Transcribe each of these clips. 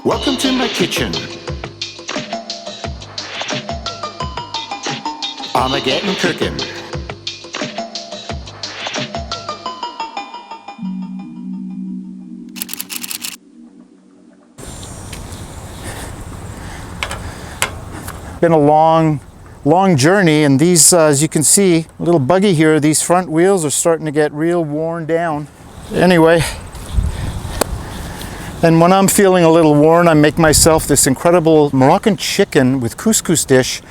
Welcome to my kitchen. Armageddon Cooking. Been a long journey, and these, as you can see, a little buggy here, these front wheels are starting to get real worn down. Anyway, and when I'm feeling a little worn, I make myself this incredible Moroccan chicken with couscous dish,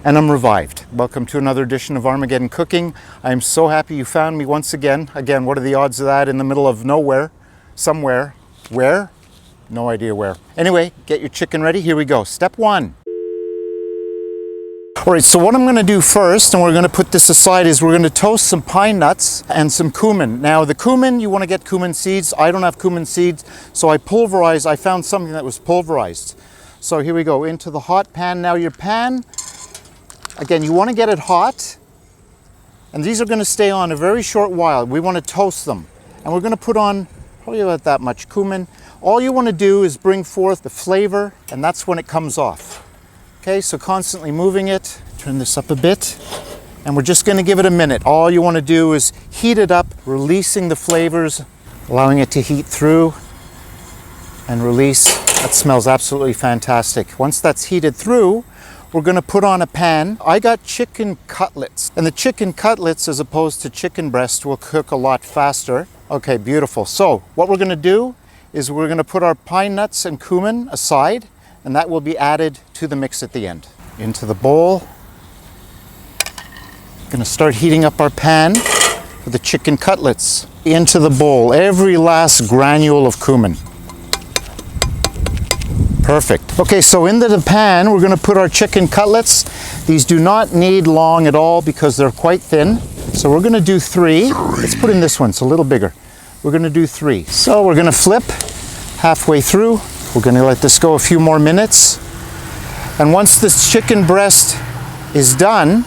and I'm revived. Welcome to another edition of Armageddon Cooking. I am so happy you found me once again. Again, what are the odds of that in the middle of nowhere, somewhere? Where? No idea where. Anyway, get your chicken ready. Here we go. Step one. All right, so what I'm going to do first, and we're going to put this aside, is we're going to toast some pine nuts and some cumin. Now the cumin, you want to get cumin seeds. I don't have cumin seeds, so I found something that was pulverized. So here we go, into the hot pan. Now your pan, again, you want to get it hot, and these are going to stay on a very short while. We want to toast them, and we're going to put on probably about that much cumin. All you want to do is bring forth the flavor, and that's when it comes off. Okay, so constantly moving it. Turn this up a bit, and we're just going to give it a minute. All you want to do is heat it up, releasing the flavors, allowing it to heat through and release. That smells absolutely fantastic. Once that's heated through, we're going to put on a pan. I got chicken cutlets, and the chicken cutlets, as opposed to chicken breast, will cook a lot faster. Okay, beautiful. So what we're going to do is we're going to put our pine nuts and cumin aside, and that will be added to the mix at the end. Into the bowl. Going to start heating up our pan for the chicken cutlets. Into the bowl, every last granule of cumin. Perfect. Okay, so into the pan, we're going to put our chicken cutlets. These do not need long at all because they're quite thin. So we're going to do 3. Let's put in this one, it's a little bigger. We're going to do 3. So we're going to flip halfway through. We're going to let this go a few more minutes. And once this chicken breast is done,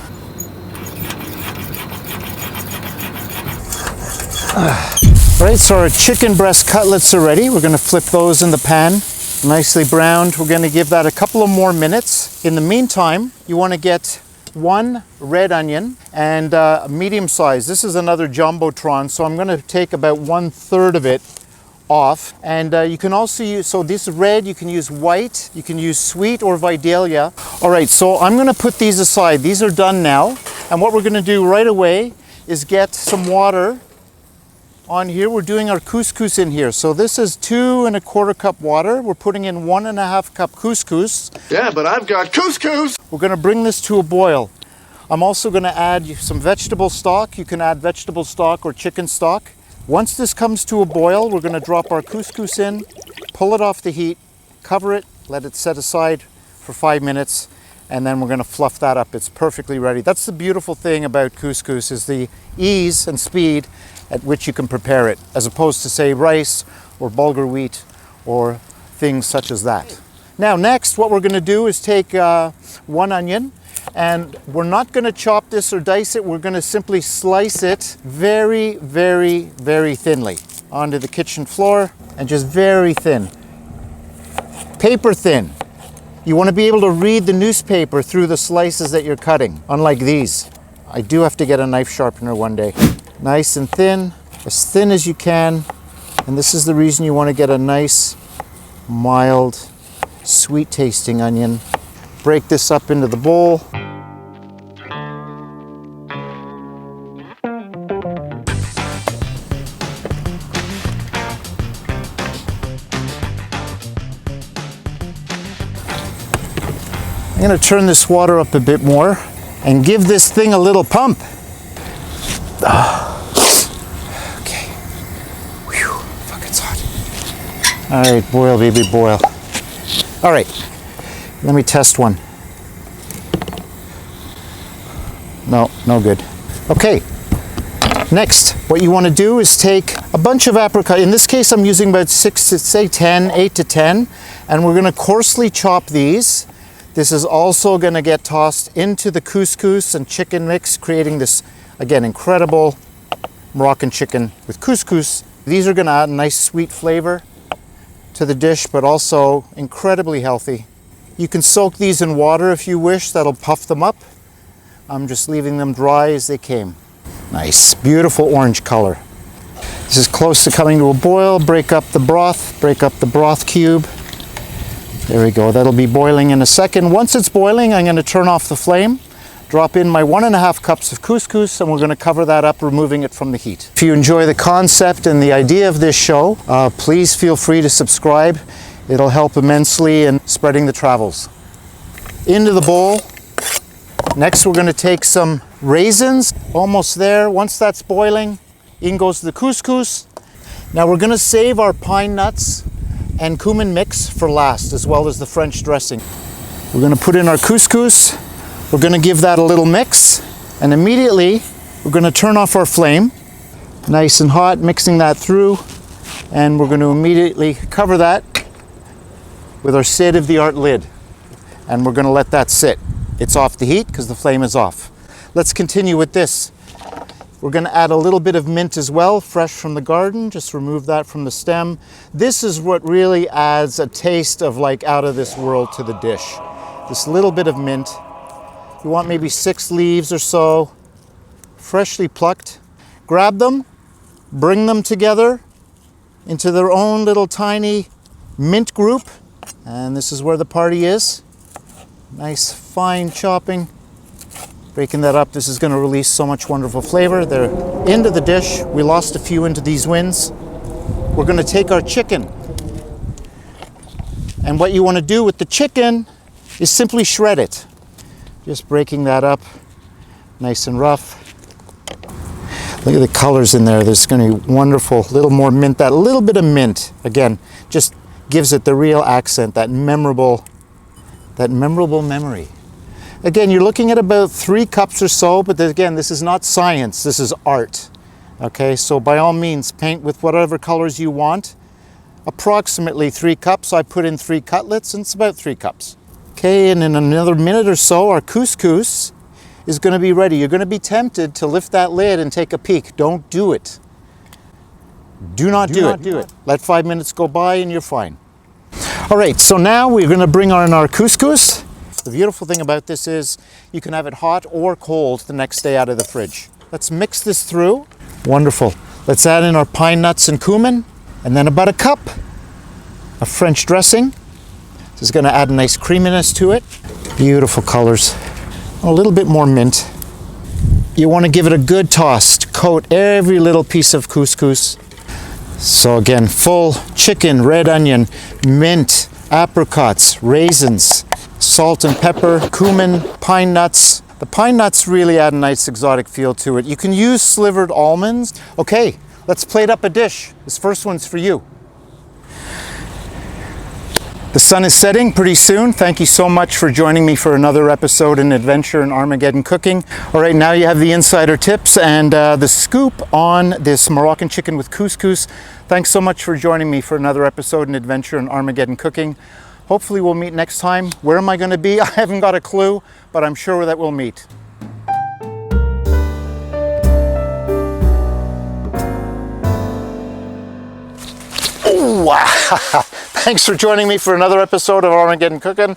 right, so our chicken breast cutlets are ready. We're going to flip those in the pan, nicely browned. We're going to give that a couple of more minutes. In the meantime, you want to get 1 red onion and a medium size. This is another Jumbotron, so I'm going to take about 1/3 of it off. And you can also use, so this red, you can use white, you can use sweet or Vidalia. All right, so I'm going to put these aside. These are done now. And what we're going to do right away is get some water on here. We're doing our couscous in here. So this is 2 1/4 cup water. We're putting in 1 1/2 cup couscous. Yeah, but I've got couscous. We're going to bring this to a boil. I'm also going to add some vegetable stock. You can add vegetable stock or chicken stock. Once this comes to a boil, we're going to drop our couscous in, pull it off the heat, cover it, let it set aside for 5 minutes, and then we're going to fluff that up. It's perfectly ready. That's the beautiful thing about couscous, is the ease and speed at which you can prepare it, as opposed to, say, rice or bulgur wheat or things such as that. Now, next, what we're going to do is take 1 onion, and we're not going to chop this or dice it. We're going to simply slice it very, very, very thinly onto the kitchen floor, and just very thin. Paper thin. You want to be able to read the newspaper through the slices that you're cutting, unlike these. I do have to get a knife sharpener one day. Nice and thin as you can. And this is the reason you want to get a nice, mild, sweet tasting onion. Break this up into the bowl. I'm going to turn this water up a bit more and give this thing a little pump. Okay. Whew, fuck, it's hot. All right, boil, baby, boil. All right, let me test one. No good. Okay, next, what you want to do is take a bunch of apricots. In this case, I'm using about 6 to say 10, 8 to 10, and we're going to coarsely chop these. This is also going to get tossed into the couscous and chicken mix, creating this, again, incredible Moroccan chicken with couscous. These are going to add a nice sweet flavor to the dish, but also incredibly healthy. You can soak these in water if you wish, that'll puff them up. I'm just leaving them dry as they came. Nice, beautiful orange color. This is close to coming to a boil. Break up the broth cube. There we go, that'll be boiling in a second. Once it's boiling, I'm gonna turn off the flame, drop in my 1.5 cups of couscous, and we're gonna cover that up, removing it from the heat. If you enjoy the concept and the idea of this show, please feel free to subscribe. It'll help immensely in spreading the travels. Into the bowl. Next, we're gonna take some raisins, almost there. Once that's boiling, in goes the couscous. Now we're gonna save our pine nuts and cumin mix for last, as well as the French dressing. We're gonna put in our couscous. We're gonna give that a little mix, and immediately we're gonna turn off our flame. Nice and hot, mixing that through, and we're gonna immediately cover that with our state-of-the-art lid. And we're gonna let that sit. It's off the heat because the flame is off. Let's continue with this. We're gonna add a little bit of mint as well, fresh from the garden. Just remove that from the stem. This is what really adds a taste of like out of this world to the dish. This little bit of mint. You want maybe 6 leaves or so, freshly plucked. Grab them, bring them together into their own little tiny mint group. And this is where the party is. Nice fine chopping. Breaking that up, this is going to release so much wonderful flavor. They're into the dish. We lost a few into these winds. We're going to take our chicken. And what you want to do with the chicken is simply shred it. Just breaking that up, nice and rough. Look at the colors in there. There's going to be wonderful. A little more mint. That little bit of mint, again, just gives it the real accent, that memorable memory. Again, you're looking at about 3 cups or so, but again, this is not science, this is art. Okay, so by all means, paint with whatever colors you want. Approximately 3 cups. I put in 3 cutlets, and it's about 3 cups. Okay, and in another minute or so, our couscous is going to be ready. You're going to be tempted to lift that lid and take a peek. Don't do it. Do not do it. Let 5 minutes go by and you're fine. All right, so now we're going to bring on our couscous. The beautiful thing about this is you can have it hot or cold the next day out of the fridge. Let's mix this through. Wonderful. Let's add in our pine nuts and cumin, and then about a cup of French dressing. This is going to add a nice creaminess to it. Beautiful colors. A little bit more mint. You want to give it a good toss to coat every little piece of couscous. So again, full chicken, red onion, mint, apricots, raisins, salt and pepper, cumin, pine nuts. The pine nuts really add a nice exotic feel to it. You can use slivered almonds. Okay, let's plate up a dish. This first one's for you. The sun is setting pretty soon. Thank you so much for joining me for another episode in Adventure in Armageddon Cooking. All right, now you have the insider tips and the scoop on this Moroccan chicken with couscous. Thanks so much for joining me for another episode in Adventure in Armageddon Cooking. Hopefully we'll meet next time. Where am I going to be? I haven't got a clue, but I'm sure that we'll meet. Oh, wow. Thanks for joining me for another episode of Armageddon Cooking.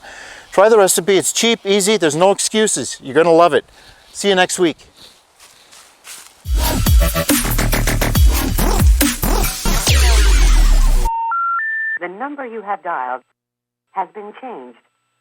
Try the recipe. It's cheap, easy. There's no excuses. You're going to love it. See you next week. The number you have dialed has been changed.